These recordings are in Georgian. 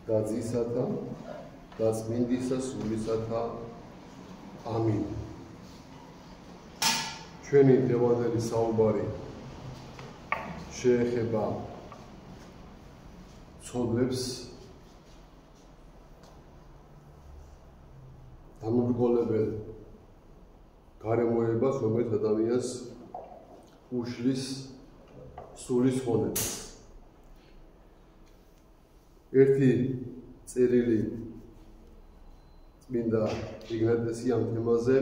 და ძისათა და წმინდისა სულისათა. ამინ. ჩვენი დღევანდელი საუბარი შეეხება ცოდვებს დამოუკიდებელ გარემოებას, რომელიც ადამიანს უშლის სულის ხონებას. ერთი წერილი წმინდა იგნატიუსი ამ თემაზე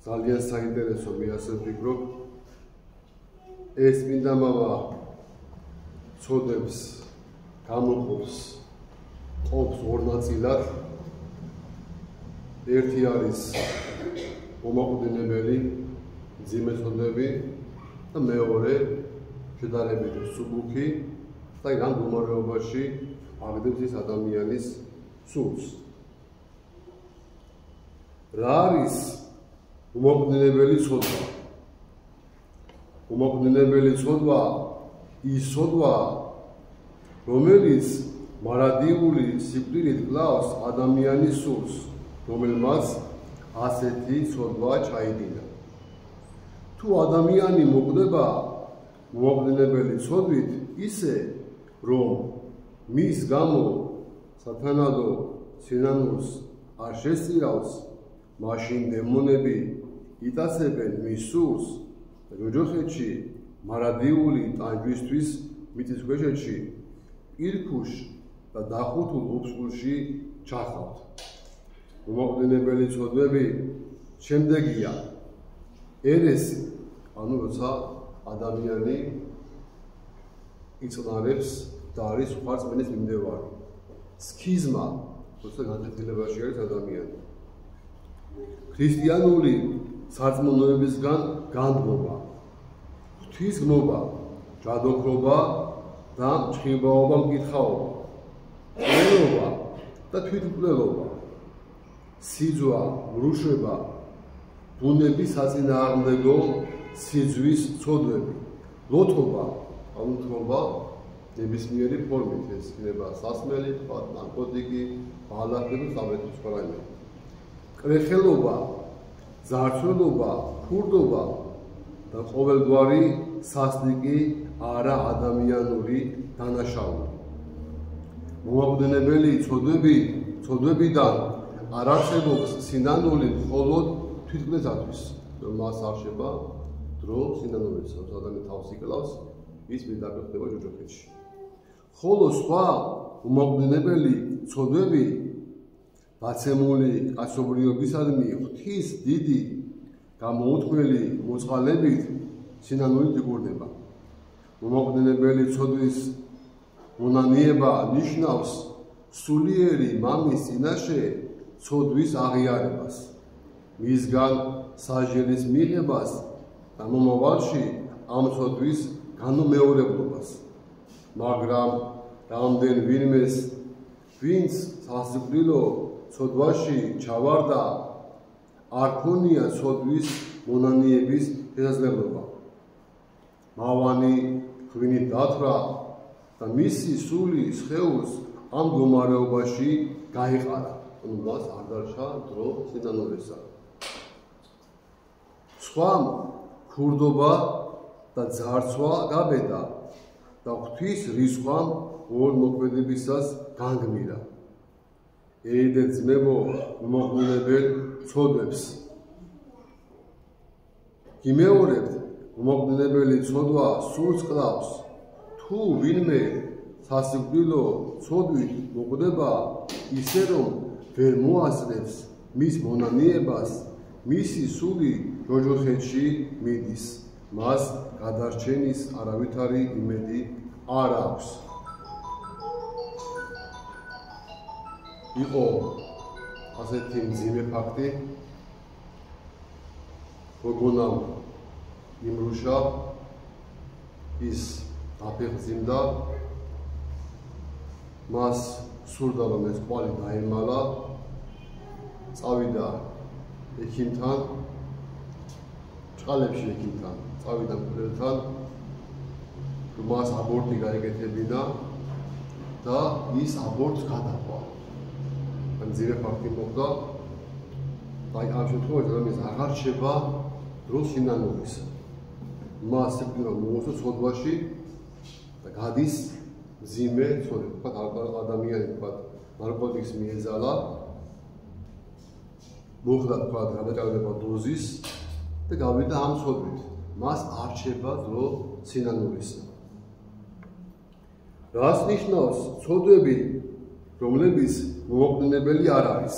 ძალიან საინტერესო, მე ასე ვფიქრობ. ეს წმინდა მამა ცოდვებს გამოყოფს, ყოფს ორ ნაწილად. ერთი არის მომაკვდინებელი მძიმე ცოდვები და მეორე შედარებით მსუბუქი და ამ მდგომარეობაში აღდებს ის ადამიანის სულს. რა არის მომაკვდინებელი ცოდვა? მომაკვდინებელი ცოდვა ის ცოდვა, რომელიც მარადიული სიკვდილით კლავს ადამიანის სულს, რომელმაც ასეთი ცოდვა ჩაიდინა. თუ ადამიანი მოკვდება მომაკვდინებელი ცოდვით, ისე რომ მის გამო სათანადო სინანულს არ შესწირავს, მაშინ დემონები იტაცებენ მის სულს და ჯოჯოხეთში მარადიული ტანჯვისთვის მიწისქვეშეთში პირქუშ და დახუთულ უბსკულში ჩახავთ. მომაკვდინებელი ცოდვები შემდეგია: ერესი, ანუ როცა ადამიანი იწნარებს და არის სხვა რწმენის მიმდევარი. სქიზმა, როცა განხეთქილებაში არის ადამიანი. ქრისტიანული სარწმუნოებისგან განდგომა, ღვთისგმობა, ჯადოქრობა და მჭყინვაობა, მკითხაობა, მკვლელობა და თვითმკვლელობა, სიძვა, მრუშება, ბუნების საწინააღმდეგო სიძვის ცოდვები, ლოთობა, ანუ თმობა ნებისმიერი ფორმით, ეს იქნება სასმელი, ნარკოტიკი, ბალახები და სამეცნიერო სხვა რაიმე. კრეხელობა, ძარცველობა, ქურდობა და ყოველგვარი სასტიკი არა ადამიანური დანაშაული. მომაკვდინებელი ცოდვებიდან არ არსებობს სინანული მხოლოდ თვითმკვლელისათვის, რომ მას არ შეება დრო სინანულის, რომ ადამიანი თავს იკლავს, ის მიდაგხვდება ჯოჯოხეთში. ხოლო სხვა მომაკვდინებელი ცოდვები დაცემული კაცობრიობისადმი ღვთის დიდი გამოუთქმელი მოწყალებით სინანულით იგურდება. მომაკვდინებელი ცოდვის მონანიება ნიშნავს სულიერი მამის წინაშე ცოდვის აღიარებას, მისგან სასჯელის მიღებას და მომავალში ამ ცოდვის განუმეორებლობას. მაგრამ რამდენ ვინმეს, ვინც სასიკვდილო ცოდვაში ჩავარდა, არ ქონია ცოდვის მონანიების შესაძლებლობა. მავანი ღვინით დათვრა და მისი სული სხეულს ამ მდგომარეობაში გაიყარა, ანუ მას არ დარჩა დრო სინანულისა. სხვამ ქურდობა და ძარცვა გაბედა და ღვთის რისხვამ ორ მოქმედებისას განგმირა. ერიდეთ ძმებო მომაკვდინებელ ცოდვებს. გიმეორებთ, მომაკვდინებელი ცოდვა სულს კლავს. თუ ვინმე სასიკვდილო ცოდვით მოკვდება, ისე რომ ვერ მოასწრებს მის მონანიებას, მისი სული ჯოჯოხეთში მიდის, მას გადარჩენის არავითარი იმედი არ აქვს. იყო ასეთი მძიმე ფაქტი, გოგონამ იმრუშა, ის აფეხმძიმდა, მას სურდა რომ ეს კვალი დაემალა, წავიდა ექიმთან, ჭყალებში ექიმთან, წავიდა მკვლელთან რომ მას აბორტი გაეკეთებინა და ის აბორტს გადაყვა. ან ძირე ფაქტი მოხდა. აი ამ შემთხვევაში ადამიანს აღარ რჩება დრო სინანულის. მას სიკვდილა მოუწევს ცოდვაში და გადის მძიმე ცოდვა. ადამიანი თქვა ნარკოტიკს მიეძალა, მოხდა თქვა გადაჭარბება დოზის და გავიდა ამ ცოდვით. მას არ რჩება დრო სინანულისა. რას ნიშნავს ცოდვები, რომლებიც მომაკვდინებელი არ არის?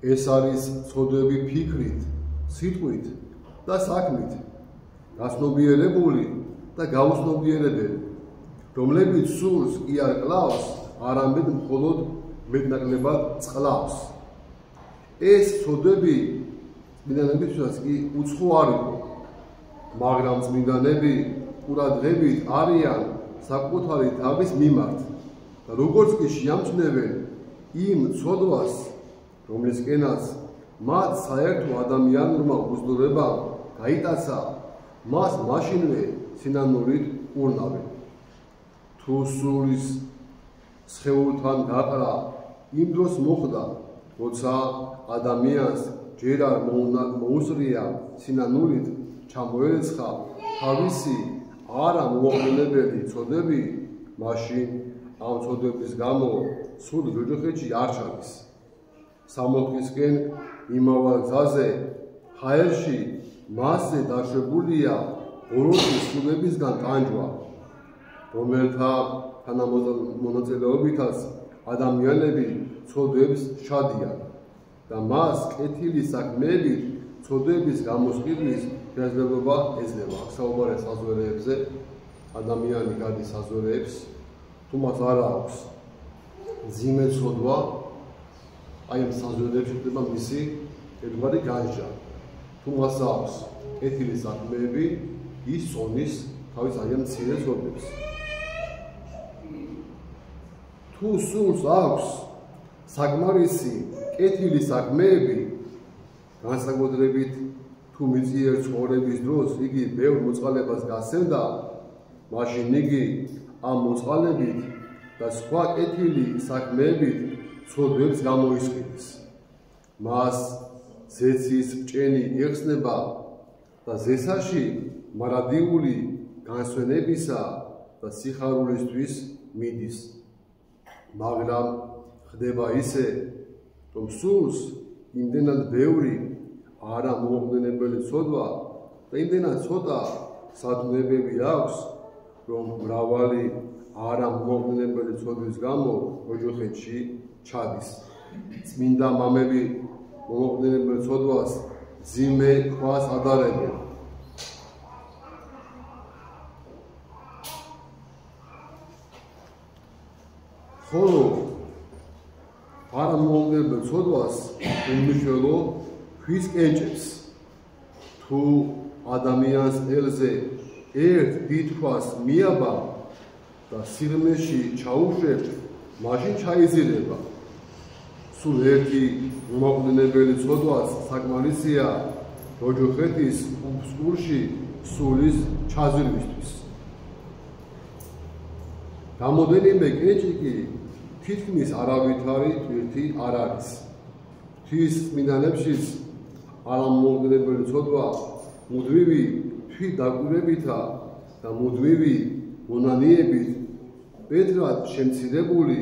ეს არის ცოდვები ფიქრით, სიტყვით და საქმით, გაცნობიერებული და გაუცნობიერებელი, რომლებიც სურს კი არ კლავს, არამედ მხოლოდ მეტნაკლებად წყლავს. ეს ცოდვები წმინდანებისათვის კი უცხო არ იყო, მაგრამ წმინდანები ყურადღებით არიან საკუთარი თავის მიმართ და როგორც კი შეამჩნევენ იმ ცოდვას, რომლისკენაც მათ საერთო ადამიანურმა უძლურებამ გაიტაცა, მას მაშინვე სინანულით ურნავენ. თუ სულის სხეულთან გაყრა იმ დროს მოხდა, როცა ადამიანს ჯერ არ მოუსწრია სინანულით ჩამოერეცხა თავისი არა მომაკვდინებელი ცოდვები, მაშინ ამ ცოდვების გამო სულ ჯოჯოხეთში არ ჩადის. სამოთხისკენ იმავალ გზაზე ჰაერში მასზე დაშვებულია ბოროტის სულებისგან ტანჯვა, რომელთა თანამონაწილეობითაც ადამიანები ცოდვებს შადიან და მას კეთილი საქმეებით ცოდვების გამოსყიდვის შესაძლებლობა ეძლევა. საუბარია საზვერეებზე, ადამიანი გადის საზვერეებს, თუ მას არ აქვს მძიმე ცოდვა, აი ამ საზვერეებში ხდება მისი ერთგვარი განჯა. თუ მას აქვს კეთილი საქმეები, ის წონის თავის აი ამ მცირე ცოდვებს. თუ სულს აქვს საკმარისი კეთილი საქმეები, განსაკუთრებით თუ მიწიერ ცხოვრების დროს იგი ბევრ მოწყალებას გასცემდა, მაშინ იგი ამ მოწყალებით და სხვა კეთილი საქმეებით ცოდვებს გამოისყიდის. მას ზეცის ბჭენი იხსნება და ზესაში მარადიული განსვენებისა და სიხარულისთვის მიდის. მაგრამ ხდება ისე, რომ სულს იმდენად ბევრი არა მომაკვდინებელი ცოდვა და იმდენად ცოტა სათნოებები აქვს, რომ მრავალი არა მომაკვდინებელი ცოდვის გამო ოჯოხეთში ჩადის. წმინდა მამები მომაკვდინებელი ცოდვას მძიმე ქვას ადარებენ. ხოლო არა მომაკვდინებელი ცოდვას უმნიშვნელო ქვის კენჭებს. თუ ადამიანს ელზე ერთ დიდ ქვას მიაბა და სიღრმეში ჩაუშვებს, მაშინ ჩაიზირება. სულ ერთი მომაკვდინებელი ცოდვას საკმარისია ოჯოხეთის უბსკურში სულის ჩაზრვისთვის. გამოდენიმე კენჭი კი თითქმის არავითარი თვირთი არ არის. ღვთის წმინდანებშიც არა მომაკვდინებელი ცოდვა მუდმივი თვით დაკვირვებითა და მუდმივი მონანიებით პეტრად შემცირებული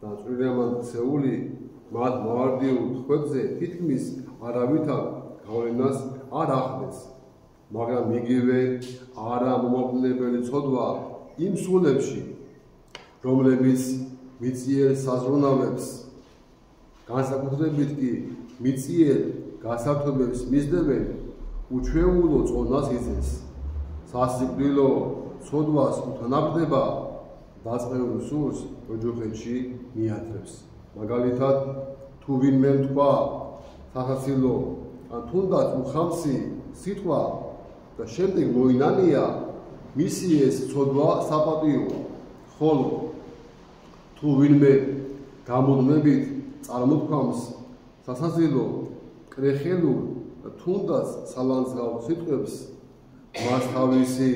და წვრილმანცეული მათ მოვარდიულ ხვებზე თითქმის არავითარ გავლენას არ ახდენს, მაგრამ იგივე არა მომაკვდინებელი ცოდვა იმ სულებში, რომლებიც მიწიერ საზრუნავებს, განსაკუთრებით კი მიწიერ გასართობებს მისდევენ, უჩვეულო წონას იწეს. სასიკვდილო ცოდვას უთანაბრდება დაწყეულ სულს ოჯოხეთში მიათრებს. მაგალითად, თუ ვინმე თქვა სახასილო ან თუნდაც უხამსი სიტყვა და შემდეგ მოინანია, მისი ეს ცოდვა საპატიოა. ხოლო თუ ვინმე გამუდმებით წარმოთქვამს სასაზილო, კრეხელურ და თუნდაც სალანძღავ სიტყვებს, მას თავისი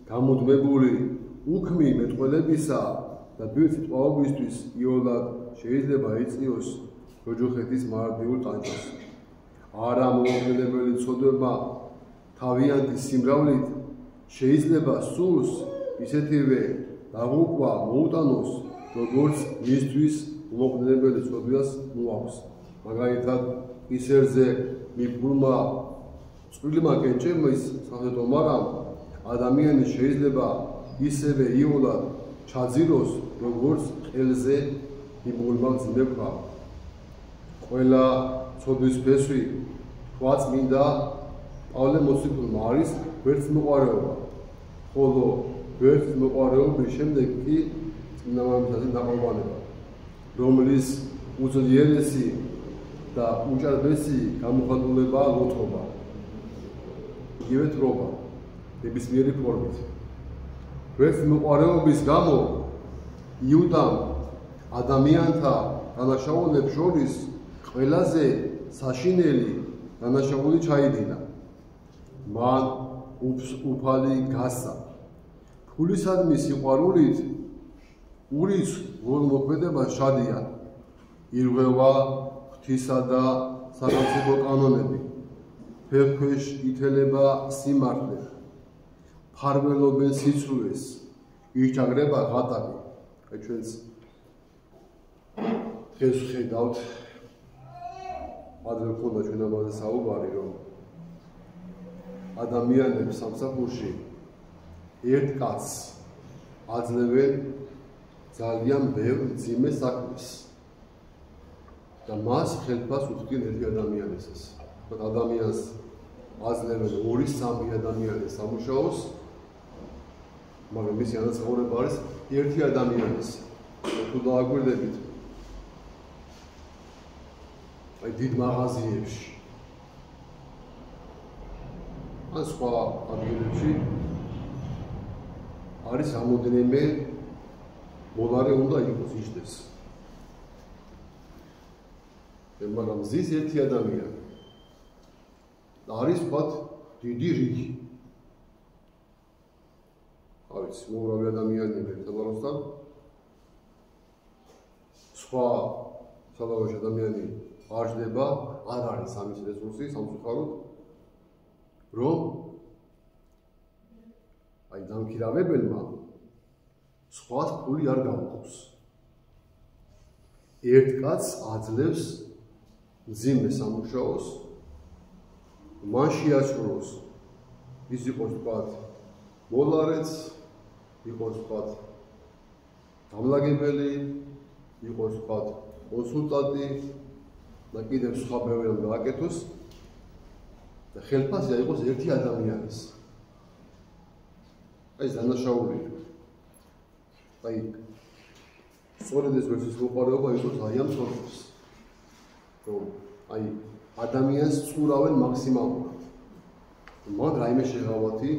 გამუდმებული უქმი მეტყველებისა და ბირთვით ყვაობისთვის იოლად შეიძლება იწიოს ჯოჯოხეთის მარტივულ ტანჯას. არა მოუხმებელი ცოდვა თავიანთი სიმრავლით შეიძლება სულს ისეთივე დაღუპვა მოუტანოს, როგორც მისთვის უმოყრდენებელი ცოდვას მოაქვს. მაგალითად, ისერზე მიბულმა წვრილმა კენჭემის სახელო, მაგრამ ადამიანი შეიძლება ისევე იოლად ჩაძიროს, როგორც ყელზე მიბულმა ძნებმა. ყველა ცოდვის ფესვი თვალწმინდა პავლე მოციქულმა არის ვერთმოყვარეობა, ხოლო ვერთმოყვარეობის შემდეგ კი წმინდა მამისაცი დაყრდნობა, რომლის უძლიერესი და უჭარბესი გამოხატულებაა ლოთობა, იგივე თრობა, ნებისმიერი ფორმით. ვერთმოყვარეობის გამო იუდამ ადამიანთა დანაშაულებს შორის ყველაზე საშინელი დანაშაული ჩაიდინა. მან უფალი გასცა. ფულისადმი სიყვარულით ურიც ველმოქმედებას შადიან. ირღვევა ღვთისა და სახელმწიფო კანონები. ფერქვეშ ითელება სიმართლე. ფარველობენ სიცრუეს. იჭაგრება ღატაკი. ჩვენც დღეს ხედავთ ადრე ქონდა ჩვენ ამაზე საუბარი, რომ ადამიანებს სამსახურში ერთ კაცს აძლევენ ძალიან ბევრ მძიმე საქმეს და მას ხელფას უხდიან ერთი ადამიანისას. ადამიანს აძლევენ 2-3 ადამიანის სამუშაოს, მაგრამ მისი ანაცხოვრება არის ერთი ადამიანის. თუ დააგვირდებით დიდ მაღაზიებში ან სხვა ადგილებში არის რამოდენიმე მოლარე უნდა იყოს იშდეს. მაგრამ ზის ერთი ადამიანი არის ვთქვათ დიდი რიგი. არის მოურავი ადამიანები ერთადერთად სხვა სალავაში ადამიანი არ ჯდება, არ არის ამის რესურსი სამწუხაროდ, რომ აი დამქირავებელმა სხვას ფული არ გაუყობს. ერთ კაცს აძლევს მძიმე სამუშაოს, მან შეასრულოს, ის იყოს ვთქვათ მოლარეც, იყოს ვთქვათ დამლაგებელი, იყოს ვთქვათ კონსულტანტი და კიდევ სხვა ბევრი რამ გააკეთოს და ხელფასი აიღოს ერთი ადამიანის. ეს დანაშაულია. აი სწორედ ეს ვერთმოყვარეობა იყოს აი ამ სოროს, რომ აი ადამიანს წურავენ მაქსიმალურად. მან რაიმე შეღავათი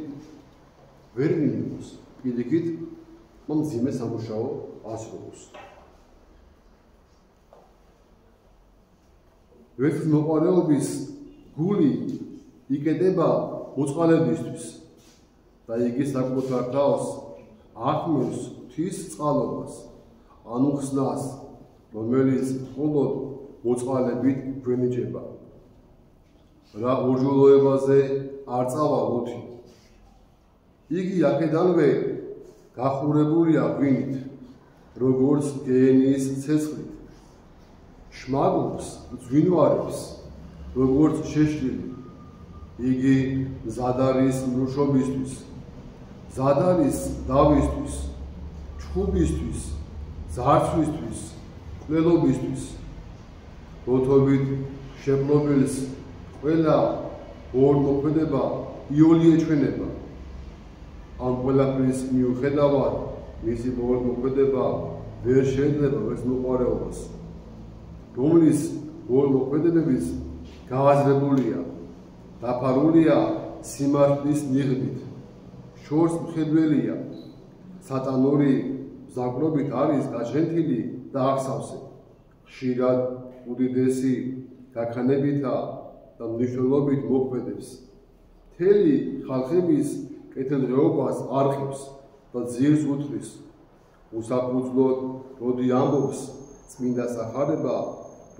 ვერ მიიღოს, პირიქით მძიმე სამუშაო ასრულოს. ვერთმოყვარეობის გული იკეტება მოწყალებისთვის და იგი საკუთარ თავს ახმევს ღვთის წყალობას, ანუ ხსნას, რომელიც მხოლოდ მოწყალებით გვენიჭება. რა უჯულოებაზე არ წავა ლოთი. იგი აქედანვე გახურებულია ღვინით, როგორც გენიის ცეცხლით. შმაგულს ძვინვარებს, როგორც შეშლილი. იგი მზად არის მრუშობისთვის, მზად არის დავისთვის, ჩხუბისთვის, ძარცვისთვის, ყველობისთვის. ლოთობით შეპყრობილს ყველა ორმოქმედება იოლი ეჩვენება. ამ ყველაფრის მიუხედავად მისი ორმოქმედება ვერ შეიძლება ვერთმოყვარეობას, რომლის ორმოქმედებებიც გააზრებულია, დაფარულია სიმართლის ნიღბით, შორს მხედველია, სატანური მზაკვრობით არის გაჟღენთილი და აღსავსე, ხშირად უდიდესი გაქანებითა და მნიშვნელობით მოქმედებს. მთელი ხალხების კეთილდღეობას არხებს და ძირს უთვლის. უსაფუძვლოდ როდი ამბობს წმინდა სახარება,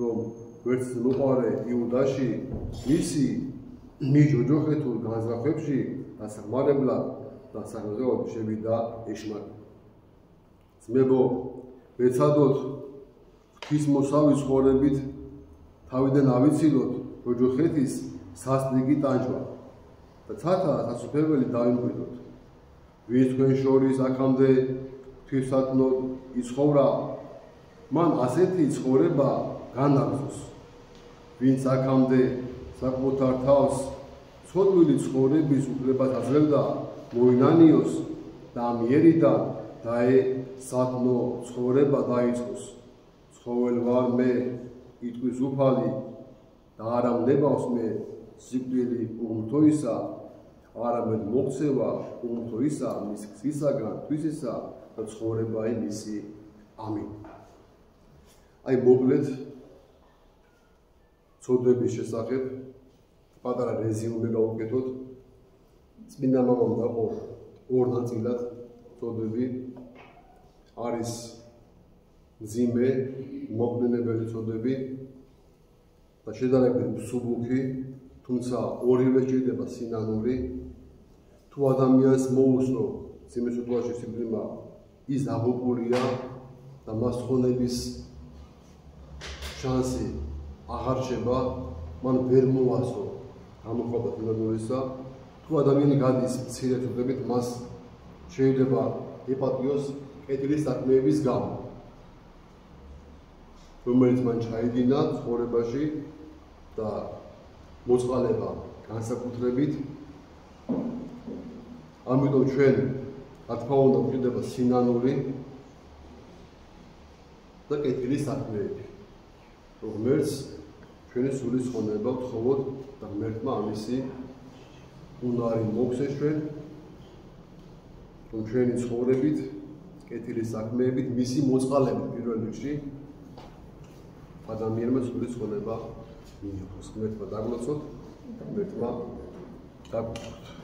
რომ ვერც მოყარე იუდაში მისი მიჯოჯოხეთურ განზრახვებში დასახმარებლად და სახელმწიფოდ შევიდა ეშმაკი. ძმებო, ვეცადოთ ღვთისმოსავი ცხოვრებით თავიდან ავიცილოთ ჯოჯოხეთის სასტიკი ტანჯვა და ცათა სასუფეველი დავიმკვიდროთ. ვინც თქვენ შორის აქამდე ღვთისათნოდ იცხოვრა, მან ასეთი ცხოვრება განაგზოს. ვინც აქამდე საკუთარ თავს ცოდვილი ცხოვრების უფლებას აძლევდა, მოინანიოს და ამ იერიდან სათნო ცხოვრება დაიწყოს. ცხოველ ვარ მე, იტყვის უფალი და არა ვნებავს მე სიკვდილი უღმრთოისა, არამედ მოქცევა უღმრთოისა მის გზისაგან თვისისა და ცხოვრება მისი. ამინ. აი მოკლედ ცოდვების შესახებ პატარა რეზიუმე გავუკეთოთ. წმინდა მამამ დაყო ორ ნაწილად ცოდვები. არის მძიმე, მოკლენებელი ცოდვები და შედარებით მსუბუქი, თუმცა ორივე ჭირდება სინანული. თუ ადამიანს მოუსწრო სიმეცნიერში სიბრიმა, ის დაღუპულია და მას ხონების შანსი აღარ რჩება, მან ვერ მოასწრო გამოხატა სინანულისა. თუ ადამიანი გადის მცირე ცოდვებით, მას შეიძლება ეპატიოს კეთილის საქმეების გამო, რომელიც მან ჩაიდინა ცხოვრებაში და მოწყალება განსაკუთრებით. ამიტომ ჩვენ რა თქმა უნდა გვჭირდება სინანული და კეთილის საქმეები, რომელიც ჩვენი სულის ხონება ვთხოვოთ და ღმერთმა ამისი უნარი მოგცეს ჩვენ, რომ ჩვენი ცხოვრებით, კეთილის საქმეებით, მისი მოწყალებით პირველ რიგში ადამიანმა სულის ხონება მიიღოს. ღმერთმა დაგლოცოთ, ღმერთმა დაგვრჩოთ.